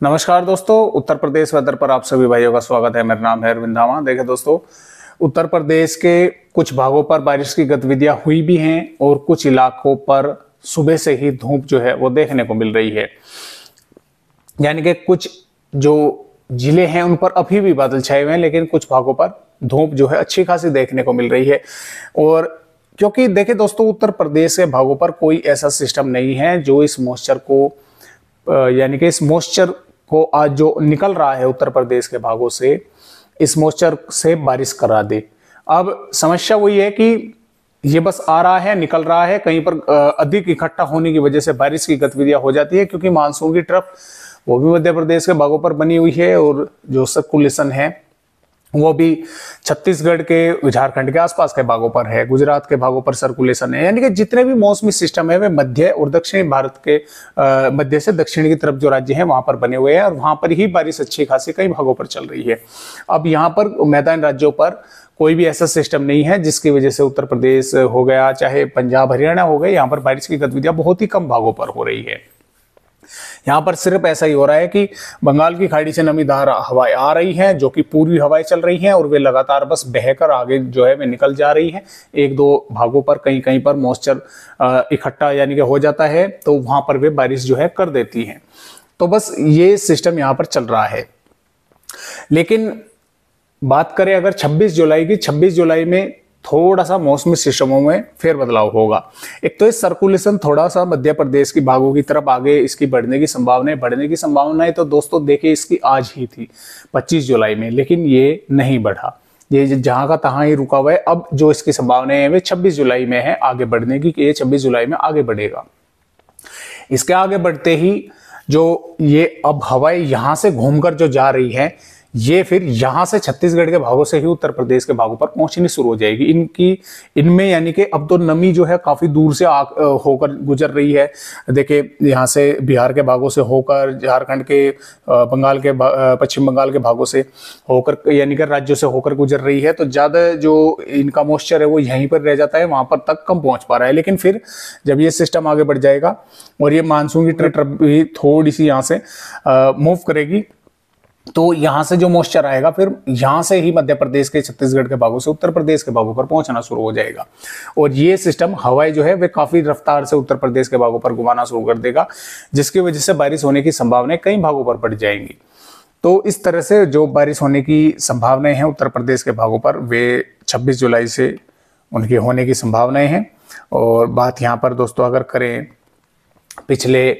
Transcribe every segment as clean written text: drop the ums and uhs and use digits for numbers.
नमस्कार दोस्तों, उत्तर प्रदेश वेदर पर आप सभी भाइयों का स्वागत है। मेरा नाम है अरविंद धामा। देखें दोस्तों, उत्तर प्रदेश के कुछ भागों पर बारिश की गतिविधियां हुई भी हैं और कुछ इलाकों पर सुबह से ही धूप जो है वो देखने को मिल रही है। यानी कि कुछ जो जिले हैं उन पर अभी भी बादल छाए हुए हैं, लेकिन कुछ भागों पर धूप जो है अच्छी खासी देखने को मिल रही है। और क्योंकि देखें दोस्तों, उत्तर प्रदेश के भागों पर कोई ऐसा सिस्टम नहीं है जो इस मॉइस्चर को यानी कि इस मॉइस्चर को आज जो निकल रहा है उत्तर प्रदेश के भागों से, इस मॉइस्चर से बारिश करा दे। अब समस्या वही है कि ये बस आ रहा है, निकल रहा है, कहीं पर अधिक इकट्ठा होने की वजह से बारिश की गतिविधियां हो जाती है, क्योंकि मानसून की ट्रफ वो भी मध्य प्रदेश के भागों पर बनी हुई है और जो सर्कुलेशन है वो भी छत्तीसगढ़ के, झारखंड के आसपास के भागों पर है, गुजरात के भागों पर सर्कुलेशन है। यानी कि जितने भी मौसमी सिस्टम है वे मध्य और दक्षिणी भारत के मध्य से दक्षिण की तरफ जो राज्य हैं वहां पर बने हुए हैं और वहां पर ही बारिश अच्छी खासी कई भागों पर चल रही है। अब यहाँ पर मैदान राज्यों पर कोई भी ऐसा सिस्टम नहीं है जिसकी वजह से उत्तर प्रदेश हो गया, चाहे पंजाब हरियाणा हो गए, यहाँ पर बारिश की गतिविधियां बहुत ही कम भागों पर हो रही है। यहाँ पर सिर्फ ऐसा ही हो रहा है कि बंगाल की खाड़ी से नमीदार हवाएं आ रही हैं, जो कि पूर्वी हवाएं चल रही हैं और वे लगातार बस बहकर आगे जो है वे निकल जा रही हैं। एक दो भागों पर कहीं कहीं पर मॉइस्चर इकट्ठा यानी कि हो जाता है, तो वहां पर वे बारिश जो है कर देती हैं। तो बस ये सिस्टम यहाँ पर चल रहा है। लेकिन बात करें अगर 26 जुलाई की, 26 जुलाई में थोड़ा सा मौसमी सिस्टमों में फेर बदलाव होगा। एक तो इस सर्कुलेशन थोड़ा सा मध्य प्रदेश की भागों की तरफ आगे इसकी बढ़ने की संभावनाएं तो दोस्तों देखिए इसकी आज ही थी 25 जुलाई में, लेकिन ये नहीं बढ़ा, ये जहां का तहां ही रुका हुआ है। अब जो इसकी संभावनाएं हैं वे 26 जुलाई में है आगे बढ़ने की, कि ये 26 जुलाई में आगे बढ़ेगा। इसके आगे बढ़ते ही जो ये अब हवाएं यहां से घूमकर जो जा रही है, ये फिर यहां से छत्तीसगढ़ के भागों से ही उत्तर प्रदेश के भागों पर पहुंचनी शुरू हो जाएगी। इनमें यानी कि अब तो नमी जो है काफी दूर से होकर गुजर रही है। देखिए यहाँ से बिहार के भागों से होकर, झारखंड के, बंगाल के, पश्चिम बंगाल के भागों से होकर, यानी कि राज्यों से होकर गुजर रही है। तो ज्यादा जो इनका मॉइस्चर है वो यहीं पर रह जाता है, वहां पर तक कम पहुंच पा रहा है। लेकिन फिर जब ये सिस्टम आगे बढ़ जाएगा और ये मानसून की ट्रफ भी थोड़ी सी यहाँ से मूव करेगी, तो यहां से जो मॉइस्चर आएगा फिर यहां से ही मध्य प्रदेश के, छत्तीसगढ़ के भागों से उत्तर प्रदेश के भागों पर पहुंचना शुरू हो जाएगा। और ये सिस्टम हवाएं जो है वे काफी रफ्तार से उत्तर प्रदेश के भागों पर घुमाना शुरू कर देगा, जिसकी वजह से बारिश होने की संभावनाएं कई भागों पर बढ़ जाएंगी। तो इस तरह से जो बारिश होने की संभावनाएं हैं उत्तर प्रदेश के भागों पर, वे 26 जुलाई से उनकी होने की संभावनाएं हैं। और बात यहाँ पर दोस्तों अगर करें पिछले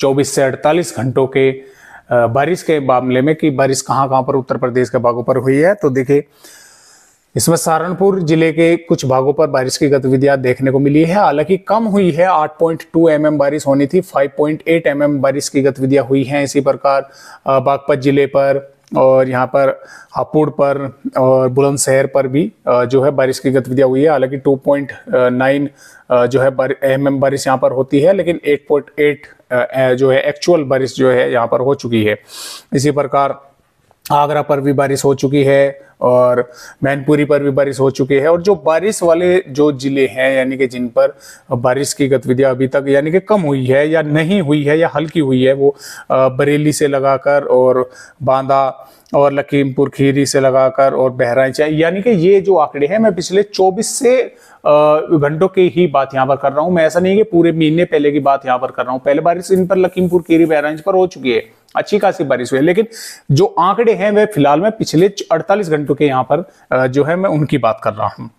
24 से 48 घंटों के बारिश के मामले में कि बारिश कहां कहां पर उत्तर प्रदेश के भागों पर हुई है, तो देखिए इसमें सहारनपुर जिले के कुछ भागों पर बारिश की गतिविधियां देखने को मिली है। हालांकि कम हुई है, 8.2 mm बारिश होनी थी, 5.8 mm बारिश की गतिविधियां हुई हैं। इसी प्रकार बागपत जिले पर और यहाँ पर हापुड़ पर और बुलंदशहर पर भी जो है बारिश की गतिविधियां हुई है। हालांकि 2.9 जो है mm बारिश यहाँ पर होती है, लेकिन 8.8 जो है एक्चुअल बारिश जो है यहाँ पर हो चुकी है। इसी प्रकार आगरा पर भी बारिश हो चुकी है और मैनपुरी पर भी बारिश हो चुकी है। और जो बारिश वाले जो जिले हैं, यानी कि जिन पर बारिश की गतिविधियां अभी तक यानी कि कम हुई है या नहीं हुई है या हल्की हुई है, वो बरेली से लगाकर और बांदा और लखीमपुर खीरी से लगाकर और बहराइच, यानी कि ये जो आंकड़े हैं मैं पिछले 24 से घंटों की ही बात यहाँ पर कर रहा हूँ। मैं ऐसा नहीं कि पूरे महीने पहले की बात यहाँ पर कर रहा हूँ। पहले बारिश इन पर लखीमपुर खीरी बहराइच पर हो चुकी है, अच्छी खासी बारिश हुई है। लेकिन जो आंकड़े हैं वे फिलहाल में पिछले 48 घंटों के यहाँ पर जो है मैं उनकी बात कर रहा हूँ।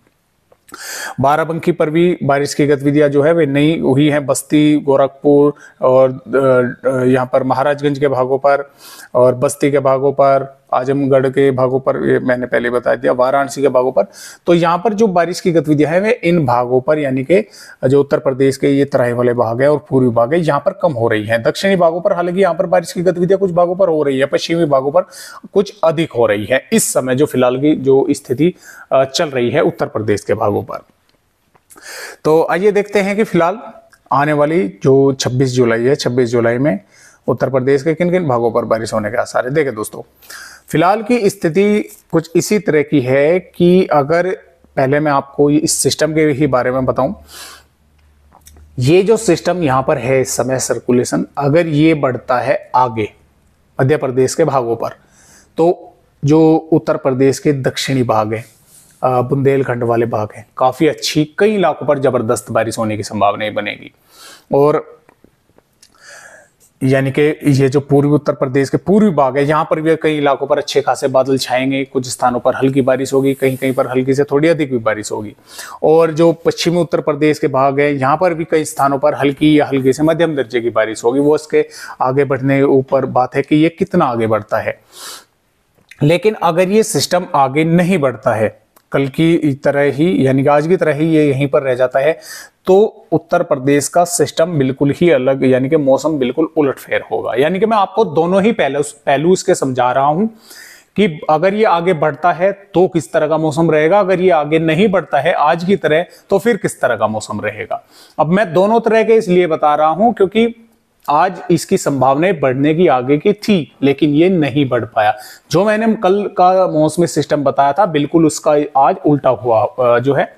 बाराबंकी पर भी बारिश की गतिविधियां जो है वे नहीं हुई हैं। बस्ती, गोरखपुर और यहाँ पर महाराजगंज के भागों पर और बस्ती के भागों पर, आजमगढ़ के भागों पर, ये मैंने पहले बता दिया, वाराणसी के भागों पर। तो यहाँ पर जो बारिश की गतिविधियां हैं वे इन भागों पर, यानी कि जो उत्तर प्रदेश के ये तराई वाले भाग है और पूर्वी भाग है, यहाँ पर कम हो रही है। दक्षिणी भागों पर हालांकि यहाँ पर बारिश की गतिविधियां कुछ भागों पर हो रही है, पश्चिमी भागों पर कुछ अधिक हो रही है इस समय जो फिलहाल की जो स्थिति चल रही है उत्तर प्रदेश के भागों पर। तो आइए देखते हैं कि फिलहाल आने वाली जो 26 जुलाई है, 26 जुलाई में उत्तर प्रदेश के किन किन भागों पर बारिश होने के आसार है। देखिए दोस्तों, फिलहाल की स्थिति कुछ इसी तरह की है कि अगर पहले मैं आपको इस सिस्टम के ही बारे में बताऊं, ये जो सिस्टम यहां पर है इस समय सर्कुलेशन, अगर ये बढ़ता है आगे मध्य प्रदेश के भागों पर। तो जो उत्तर प्रदेश के दक्षिणी भाग है, बुंदेलखंड वाले भाग हैं, काफी अच्छी, कई इलाकों पर जबरदस्त बारिश होने की संभावना बनेगी। और यानी कि ये जो पूर्वी उत्तर प्रदेश के पूर्वी भाग है, यहाँ पर भी कई इलाकों पर अच्छे खासे बादल छाएंगे, कुछ स्थानों पर हल्की बारिश होगी, कहीं कहीं पर हल्की से थोड़ी अधिक भी बारिश होगी। और जो पश्चिमी उत्तर प्रदेश के भाग है, यहाँ पर भी कई स्थानों पर हल्की या हल्की से मध्यम दर्जे की बारिश होगी। वो इसके आगे बढ़ने ऊपर बात है कि ये कितना आगे बढ़ता है। लेकिन अगर ये सिस्टम आगे नहीं बढ़ता है, कल की तरह ही यानी कि आज की तरह ही ये यहीं पर रह जाता है, तो उत्तर प्रदेश का सिस्टम बिल्कुल ही अलग, यानी कि मौसम बिल्कुल उलटफेर होगा। यानी कि मैं आपको दोनों ही पहलू इसके समझा रहा हूं कि अगर ये आगे बढ़ता है तो किस तरह का मौसम रहेगा, अगर ये आगे नहीं बढ़ता है आज की तरह तो फिर किस तरह का मौसम रहेगा। अब मैं दोनों तरह के इसलिए बता रहा हूं क्योंकि आज इसकी संभावनाएं बढ़ने की आगे की थी, लेकिन ये नहीं बढ़ पाया। जो मैंने कल का मौसमी सिस्टम बताया था, बिल्कुल उसका आज उल्टा हुआ जो है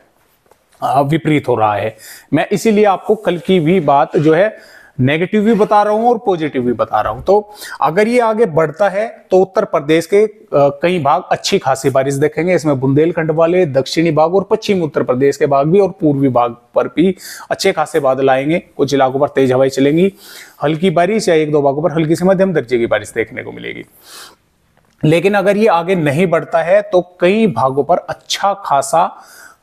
विपरीत हो रहा है। मैं इसीलिए आपको कल की भी बात जो है नेगेटिव भी बता रहा हूं और पॉजिटिव भी बता रहा हूं। तो अगर ये आगे बढ़ता है तो उत्तर प्रदेश के कई भाग अच्छी खासी बारिश देखेंगे। इसमें बुंदेलखंड वाले, दक्षिणी भाग और पश्चिमी उत्तर प्रदेश के भाग भी और पूर्वी भाग पर भी अच्छे खासे बादल आएंगे। कुछ इलाकों पर तेज हवाएं चलेंगी, हल्की बारिश या एक दो भागों पर हल्की से मध्यम दर्जे की बारिश देखने को मिलेगी। लेकिन अगर ये आगे नहीं बढ़ता है तो कई भागों पर अच्छा खासा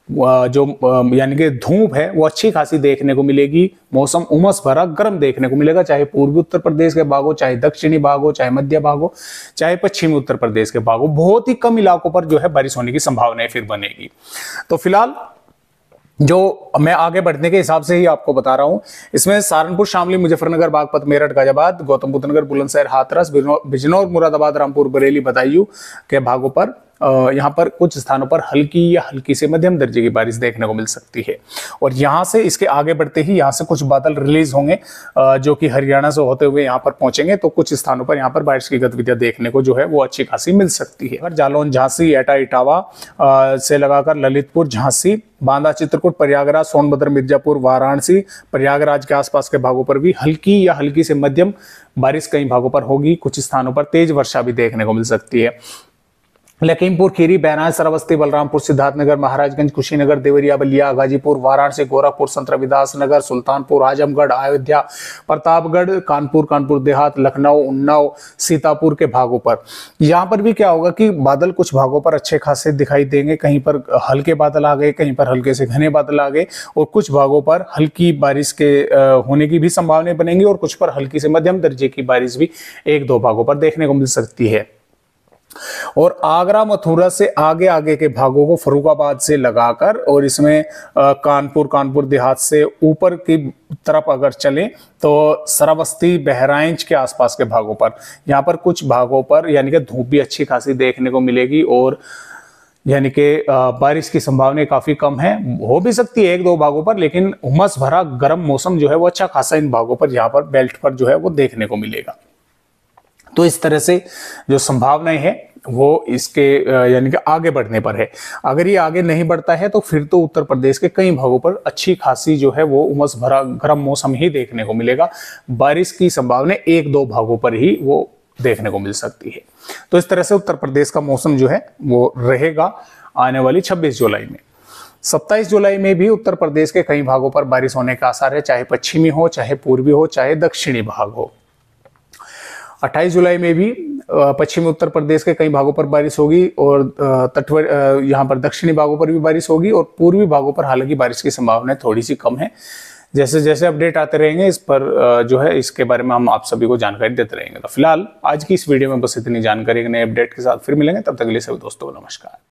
जो यानी कि धूप है वो अच्छी खासी देखने को मिलेगी। मौसम उमस भरा गर्म देखने को मिलेगा, चाहे पूर्वी उत्तर प्रदेश के भाग हो, चाहे दक्षिणी भाग हो, चाहे मध्य भाग हो, चाहे पश्चिमी उत्तर प्रदेश के भाग हो। बहुत ही कम इलाकों पर जो है बारिश होने की संभावनाएं फिर बनेगी। तो फिलहाल जो मैं आगे बढ़ने के हिसाब से ही आपको बता रहा हूं, इसमें सहारनपुर, शामली, मुजफ्फरनगर, बागपत, मेरठ, गाजियाबाद, गौतम बुद्ध नगर, बुलंदशहर, हाथरस, बिजनौर, मुरादाबाद, रामपुर, बरेली, बदायूं के भागों पर यहाँ पर कुछ स्थानों पर हल्की या हल्की से मध्यम दर्जे की बारिश देखने को मिल सकती है। और यहाँ से इसके आगे बढ़ते ही यहाँ से कुछ बादल रिलीज होंगे जो कि हरियाणा से होते हुए यहाँ पर पहुंचेंगे। तो कुछ स्थानों पर यहाँ पर बारिश की गतिविधियां देखने को जो है वो अच्छी खासी मिल सकती है। जालौन, झांसी, एटा, इटावा से लगाकर ललितपुर, झांसी, बांदा, चित्रकूट, प्रयागराज, सोनभद्र, मिर्जापुर, वाराणसी, प्रयागराज के आसपास के भागों पर भी हल्की या हल्की से मध्यम बारिश कई भागों पर होगी। कुछ स्थानों पर तेज वर्षा भी देखने को मिल सकती है। लखीमपुर खीरी, बहराइच, श्रावस्ती, बलरामपुर, सिद्धार्थनगर, महाराजगंज, कुशीनगर, देवरिया, बलिया, गाजीपुर, वाराणसी, गोरखपुर, संत रविदास नगर, सुल्तानपुर, आजमगढ़, अयोध्या, प्रतापगढ़, कानपुर, कानपुर देहात, लखनऊ, उन्नाव, सीतापुर के भागों पर यहाँ पर भी क्या होगा कि बादल कुछ भागों पर अच्छे खासे दिखाई देंगे। कहीं पर हल्के बादल आ गए, कहीं पर हल्के से घने बादल आ गए और कुछ भागों पर हल्की बारिश के होने की भी संभावनाएं बनेंगी और कुछ पर हल्की से मध्यम दर्जे की बारिश भी एक दो भागों पर देखने को मिल सकती है। और आगरा, मथुरा से आगे आगे के भागों को फर्रुखाबाद से लगाकर और इसमें कानपुर देहात से ऊपर की तरफ अगर चलें तो श्रावस्ती, बहराइच के आसपास के भागों पर यहाँ पर कुछ भागों पर यानी कि धूप भी अच्छी खासी देखने को मिलेगी और यानी कि बारिश की संभावना काफी कम है। हो भी सकती है एक दो भागों पर, लेकिन उमस भरा गर्म मौसम जो है वो अच्छा खासा इन भागों पर यहाँ पर बेल्ट पर जो है वो देखने को मिलेगा। तो इस तरह से जो संभावनाएं है वो इसके यानी कि आगे बढ़ने पर है। अगर ये आगे नहीं बढ़ता है तो फिर तो उत्तर प्रदेश के कई भागों पर अच्छी खासी जो है वो उमस भरा गर्म मौसम ही देखने को मिलेगा। बारिश की संभावना एक दो भागों पर ही वो देखने को मिल सकती है। तो इस तरह से उत्तर प्रदेश का मौसम जो है वो रहेगा आने वाली 26 जुलाई में। 27 जुलाई में भी उत्तर प्रदेश के कई भागों पर बारिश होने का आसार है, चाहे पश्चिमी हो, चाहे पूर्वी हो, चाहे दक्षिणी भाग हो। 28 जुलाई में भी पश्चिमी उत्तर प्रदेश के कई भागों पर बारिश होगी और तटवर्ती यहाँ पर दक्षिणी भागों पर भी बारिश होगी और पूर्वी भागों पर हालांकि बारिश की संभावना थोड़ी सी कम है। जैसे जैसे अपडेट आते रहेंगे इस पर जो है इसके बारे में हम आप सभी को जानकारी देते रहेंगे। तो फिलहाल आज की इस वीडियो में बस इतनी जानकारी, नए अपडेट के साथ फिर मिलेंगे। तब तक के लिए सभी दोस्तों को नमस्कार।